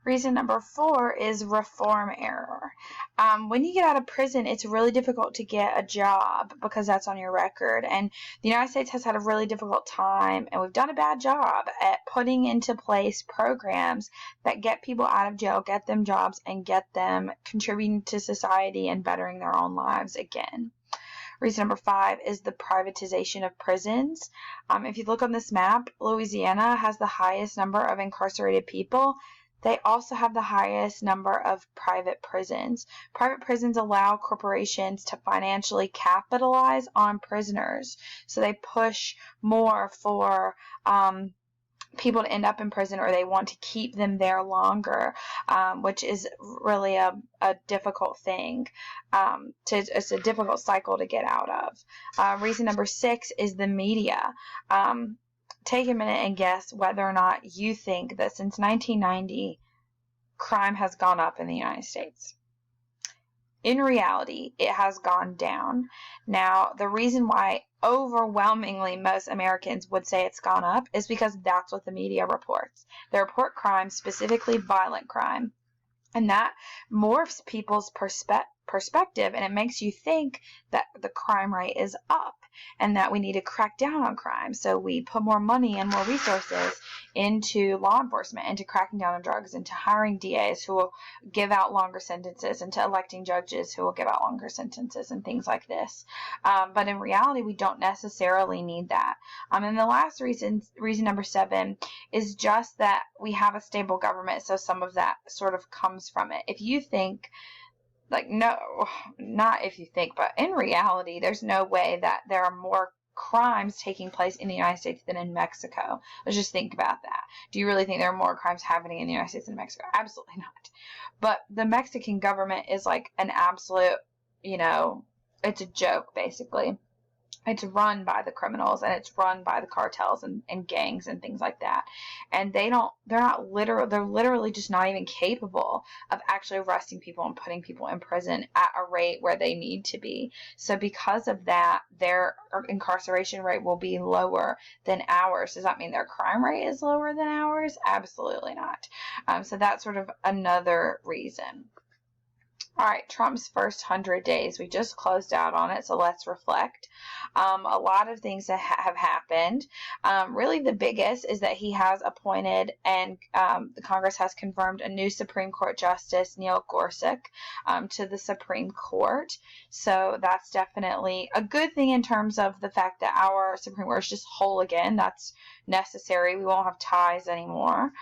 Reason number 4 is reform error. When you get out of prison, it's really difficult to get a job because that's on your record. And the United States has had a really difficult time, and we've done a bad job at putting into place programs that get people out of jail, get them jobs, and get them contributing to society and bettering their own lives again. Reason number 5 is the privatization of prisons. If you look on this map, Louisiana has the highest number of incarcerated people. They also have the highest number of private prisons. Private prisons allow corporations to financially capitalize on prisoners. So they push more for people to end up in prison, or they want to keep them there longer, which is really a difficult thing. It's a difficult cycle to get out of. Reason number 6 is the media. Take a minute and guess whether or not you think that since 1990, crime has gone up in the United States. In reality, it has gone down. Now, the reason why overwhelmingly most Americans would say it's gone up is because that's what the media reports. They report crime, specifically violent crime, and that morphs people's perspective, and it makes you think that the crime rate is up and that we need to crack down on crime. So we put more money and more resources into law enforcement, into cracking down on drugs, into hiring DAs who will give out longer sentences, into electing judges who will give out longer sentences and things like this. But in reality, we don't necessarily need that. And the last reason number 7, is just that we have a stable government, so some of that sort of comes from it. If you think, no, not if you think, but in reality, there's no way that there are more crimes taking place in the United States than in Mexico. Let's just think about that. Do you really think there are more crimes happening in the United States than Mexico? Absolutely not. But the Mexican government is like an absolute, it's a joke, basically. It's run by the criminals, and it's run by the cartels and gangs and things like that. And they're literally just not even capable of actually arresting people and putting people in prison at a rate where they need to be. So because of that, their incarceration rate will be lower than ours. Does that mean their crime rate is lower than ours? Absolutely not. So that's sort of another reason. All right, Trump's first 100 days. We just closed out on it, so let's reflect. A lot of things that have happened. Really, the biggest is that he has appointed, and the Congress has confirmed, a new Supreme Court Justice, Neil Gorsuch, to the Supreme Court. So that's definitely a good thing in terms of the fact that our Supreme Court is just whole again. That's necessary. We won't have ties anymore.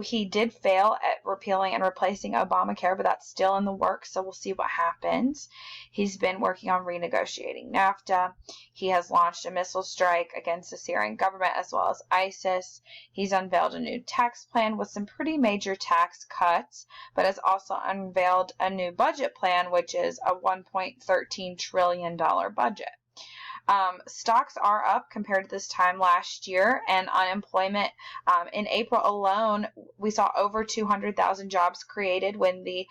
He did fail at repealing and replacing Obamacare, but that's still in the works, so we'll see what happens. He's been working on renegotiating NAFTA. He has launched a missile strike against the Syrian government as well as ISIS. He's unveiled a new tax plan with some pretty major tax cuts, but has also unveiled a new budget plan, which is a $1.13 trillion budget. Stocks are up compared to this time last year, and unemployment in April alone, we saw over 200,000 jobs created when the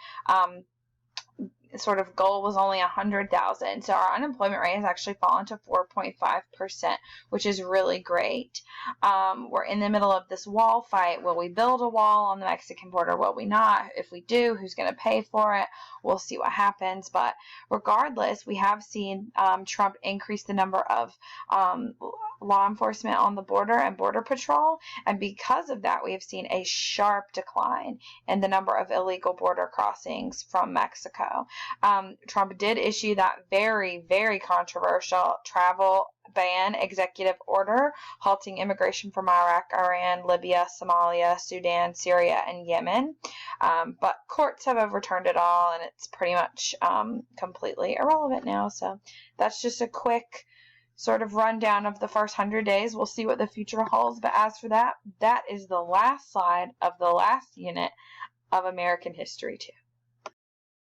sort of goal was only 100,000. So our unemployment rate has actually fallen to 4.5%, which is really great. We're in the middle of this wall fight. Will we build a wall on the Mexican border? Will we not? If we do, who's going to pay for it? We'll see what happens. But regardless, we have seen Trump increase the number of law enforcement on the border and border patrol. And because of that, we have seen a sharp decline in the number of illegal border crossings from Mexico. Trump did issue that very, very controversial travel ban executive order halting immigration from Iraq, Iran, Libya, Somalia, Sudan, Syria, and Yemen. But courts have overturned it all, and it's pretty much completely irrelevant now. So that's just a quick sort of rundown of the first 100 days. We'll see what the future holds. But as for that, that is the last slide of the last unit of American History 2.